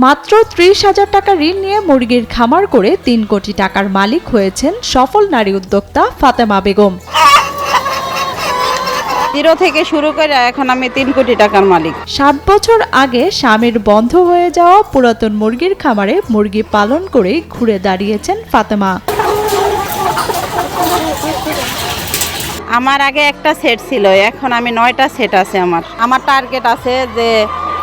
মাত্র ৩০,০০০ টাকা ঋণ নিয়ে মুরগির খামার করে ৩ কোটি টাকার মালিক হয়েছেন সফল নারী উদ্যোক্তা ফাতেমা বেগম। 0 থেকে শুরু করে এখন আমি 3 কোটি টাকার মালিক। ৭ বছর আগে স্বামীর বন্ধ হয়ে যাওয়া পুরাতন মুরগির খামারে মুরগি পালন করেই ঘুরে দাঁড়িয়েছেন ফাতেমা। আমার আগে একটা সেট ছিল, এখন আমি 9টা সেট আছে। আমার টার্গেট আছে যে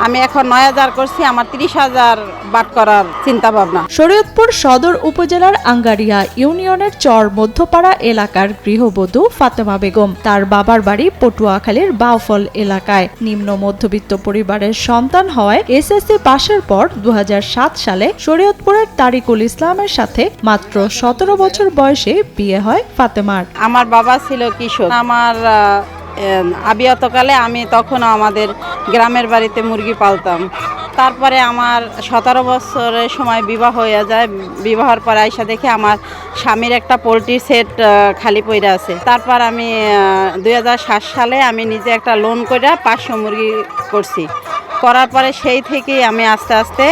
আমি এখন 9,000 করছি, আমার 30,000 বাট করার চিন্তা ভাবনা। শরীয়তপুর সদর উপজেলার আঙ্গারিয়া ইউনিয়নের চর মধ্যপাড়া এলাকার গৃহবধূ ফাতেমা বেগম। তার বাবার বাড়ি পটুয়াখালীর বাউফল এলাকায়। নিম্ন মধ্যবিত্ত পরিবারের সন্তান হওয়ায় এসএসসি পাশের পর 2007 সালে শরীয়তপুরের তারিকুল ইসলামের সাথে মাত্র 17 বছর বয়সে বিয়ে হয় ফাতেমার। আমার বাবা ছিল কৃষক। আমার আবিয়াতকালে আমি তখন আমাদের গ্রামের বাড়িতে মুরগি পালতাম। তারপরে আমার 17 বছরের সময় বিবাহ হয়ে যায়। বিবাহের পরে আইসা দেখে আমার স্বামীর একটা পোলট্রির সেট খালি পড়ে আছে। তারপর আমি 2007 সালে আমি নিজে একটা লোন করে 500 মুরগি করছি। করার পরে সেই থেকেই আমি আস্তে আস্তে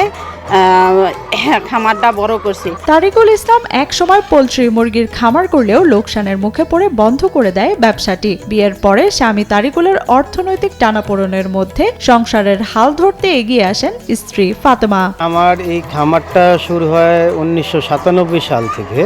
খামারটা বড় করছি। তারিকুল ইসলাম একসময় পোল্ট্রি মুরগির খামার করলেও লোকসানের মুখে পড়ে বন্ধ করে দেয় ব্যবসাটি। বিয়ের পরে স্বামী তারিকুলের অর্থনৈতিক টানাপোড়েনের মধ্যে সংসারের হাল ধরতে এগিয়ে আসেন স্ত্রী ফাতেমা। আমার এই খামারটা শুরু হয় 1997 সাল থেকে।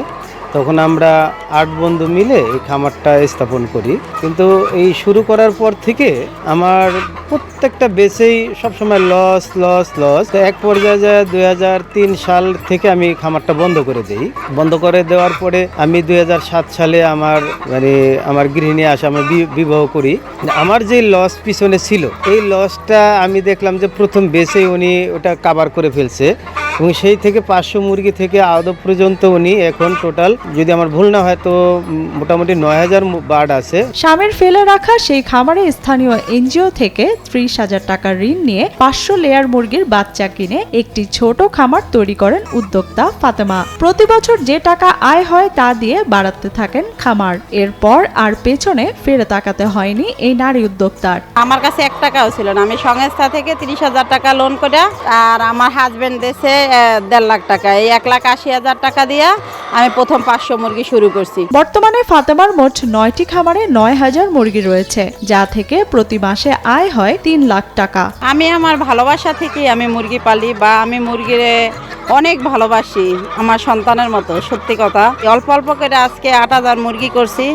তখন আমরা 8 বন্ধু মিলে এই খামারটা স্থাপন করি। কিন্তু এই শুরু করার পর থেকে আমার প্রত্যেকটা বেচেই সবসময় লস লস লস। তো এক পর্যায়ে 2003 সাল থেকে আমি খামারটা বন্ধ করে দিই। বন্ধ করে দেওয়ার পরে আমি 2007 সালে আমার গৃহিণী আসে, আমি বিবাহ করি। আমার যে লস পিছনে ছিল এই লসটা আমি দেখলাম যে প্রথম বেচেই উনি ওটা কাভার করে ফেলছে এবং সেই থেকে 500 মুরগি থেকে আদব পর্যন্ত উনি এখন টোটাল, যদি আমার ভুল না হয় তো মোটামুটি 9,000 বার্ড আছে। স্বামীর ফেলে রাখা সেই খামারে স্থানীয় এনজিও থেকে 30,000 টাকা ঋণ নিয়ে 500 লেয়ার মুরগির বাচ্চা কিনে একটি ছোট খামার তৈরি করেন উদ্যোক্তা ফাতেমা। প্রতি বছর যে টাকা আয় হয় তা দিয়ে বাড়াতে থাকেন খামার। এরপর আর পেছনে ফিরে তাকাতে হয়নি এই নারী উদ্যোক্তার। আমার কাছে 1 টাকাও ছিল না। আমি সংস্থা থেকে 30,000 টাকা লোন করে, আর আমার হাজবেন্ড দেশে 1.5 লাখ টাকা, এই 1,80,000 টাকা দিয়ে আমি প্রথম 500 মুরগি শুরু করছি। বর্তমানে ফাতেমার মোট 9টি খামারে 9,000 মুরগি রয়েছে, যা থেকে প্রতি মাসে আয় হয় 3 লাখ টাকা। আমি আমার ভালোবাসা থেকে আমি মুরগি পালি, বা আমি মুরগিরে অনেক ভালোবাসি, আমার সন্তানের মতো। সত্যি কথা, অল্প অল্প করে আজকে 8,000 মুরগি করছি,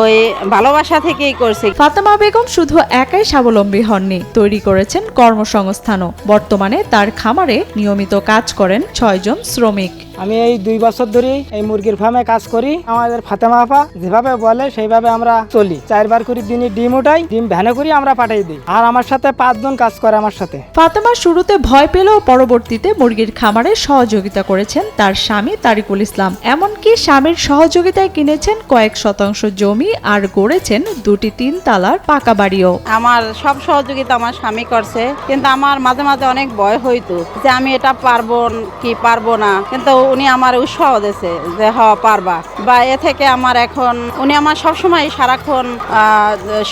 ওই ভালোবাসা থেকেই করছি। ফাতেমা বেগম শুধু একাই স্বাবলম্বী হননি, তৈরি করেছেন কর্মসংস্থানও। বর্তমানে তার খামারে নিয়মিত কাজ করেন 6 জন শ্রমিক। আমি এই 2 বছর ধরে এই মুরগির ফার্মে কাজ করি। আমাদের ফাতেমা আপা যেভাবে বলে সেইভাবে আমরা চলি। 4 বার করে দিনে ডিম উঠাই, ডিম ভ্যানে করে আমরা পাঠাই দিই। আর আমার সাথে 5 জন কাজ করে আমার সাথে। ফাতেমা শুরুতে ভয় পেলেও পরবর্তীতে মুরগির খামারে সহযোগিতা করেছেন তার স্বামী তারিকুল ইসলাম। এমনকি স্বামীর সহযোগিতায় কিনেছেন কয়েক শতাংশ জমি আর গড়েছেন 2টি 3 তালার পাকা বাড়িও। আমার সব সহযোগিতা আমার স্বামী করছে, কিন্তু আমার মাঝে মাঝে অনেক ভয় হইতো যে আমি এটা পারবো কি পারবো না, কিন্তু উনি আমার উৎসাহ দিয়েছে যে পারবা। বা এ থেকে আমার এখন উনি আমার সবসময় সারাক্ষণ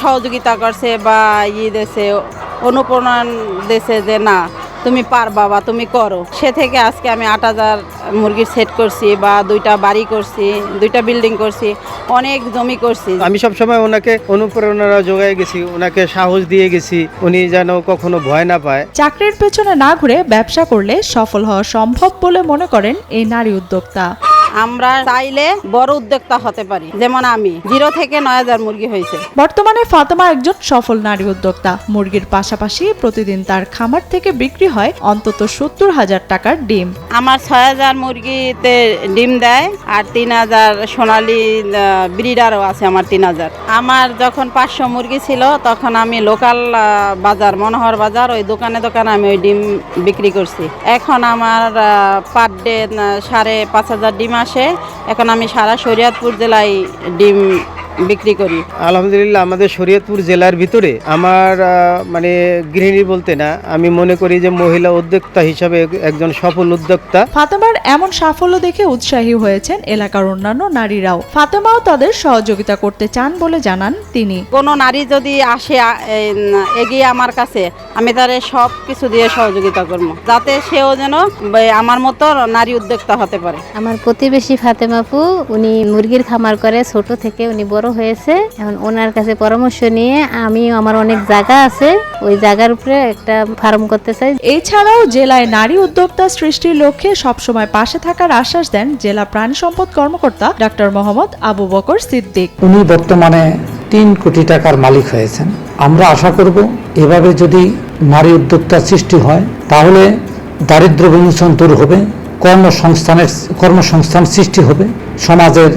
সহযোগিতা করছে বা দিয়েছে, অনুপ্রেরণা দিয়েছে যে না তুমি পারবা বা তুমি করো। সে থেকে আজকে আমি 8,000 মুরগির সেট করছি, বা 2টা বাড়ি করছি, 2টা বিল্ডিং করছি, অনেক জমি করছি। আমি সবসময় ওনাকে অনুপ্রেরণা যোগায় গেছি, ওনাকে সাহস দিয়ে গেছি, উনি যেন কখনো ভয় না পায়। চাকরির পেছনে না ঘুরে ব্যবসা করলে সফল হওয়া সম্ভব বলে মনে করেন এই নারী উদ্যোক্তা। আমরা চাইলে বড় উদ্যোক্তা হতে পারি, যেমন আমি 0 থেকে 9,000 মুরগি হয়েছে। বর্তমানে ফাতেমা একজন সফল নারী উদ্যোক্তা। মুরগির পাশাপাশি প্রতিদিন তার খামার থেকে বিক্রি হয় অন্তত 70,000 টাকার ডিম। আমার 6,000 মুরগিতে ডিম দেয়, আর 3,000 সোনালী ব্রিডারও আছে আমার 3,000। আমার যখন 500 মুরগি ছিল তখন আমি লোকাল বাজার, মনোহর বাজার, ওই দোকানে দোকানে আমি ওই ডিম বিক্রি করছি। এখন আমার পার ডে 5,500 ডিম আসে। এখন আমি সারা শরীয়তপুর জেলায় ডিম বিক্রি করি। আলহামদুলিল্লাহ আমাদের শরীয়তপুর জেলার ভিতরে আমার মানে গৃহিণী বলতে না, আমি মনে করি যে মহিলা উদ্যোক্তা হিসাবে একজন সফল উদ্যোক্তা। ফাতেমার এমন সাফল্য দেখে উৎসাহী হয়েছেন এলাকার অন্যান্য নারীরাও। ফাতেমাও তাদের সহযোগিতা করতে চান বলে জানান তিনি। কোনো নারী যদি আসে এগিয়ে আমার কাছে, আমি তারে সব কিছু দিয়ে সহযোগিতা করবো, যাতে সেও যেন আমার মতো নারী উদ্যোক্তা হতে পারে। আমার প্রতিবেশী ফাতেমা আপু, উনি মুরগির খামার করে, ছোট থেকে উনি বড় হয়েছে। এখন ওনার কাছে পরামর্শ নিয়ে আমি, আমার অনেক জায়গা আছে, ওই জায়গার উপরে একটা ফার্ম করতে চাই। এছাড়াও জেলায় নারী উদ্যোক্তা সৃষ্টির লক্ষ্যে সবসময় পাশে থাকার আশ্বাস দেন জেলা প্রাণী সম্পদ কর্মকর্তা ডক্টর মোহাম্মদ আবু বকর সিদ্দিক। উনি বর্তমানে 3 কোটি টাকার মালিক হয়েছেন। আমরা আশা করব এভাবে যদি নারী উদ্যোক্তা সৃষ্টি হয় তাহলে দারিদ্র্য বিমোচন দূর হবে, কর্মসংস্থান সৃষ্টি হবে, সমাজের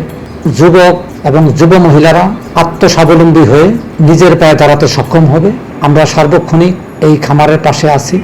যুবক এবং যুব মহিলারা আত্মস্বাবলম্বী হয়ে নিজের পায়ে দাঁড়াতে সক্ষম হবে। আমরা সার্বক্ষণিক এই খামারের পাশে আছি।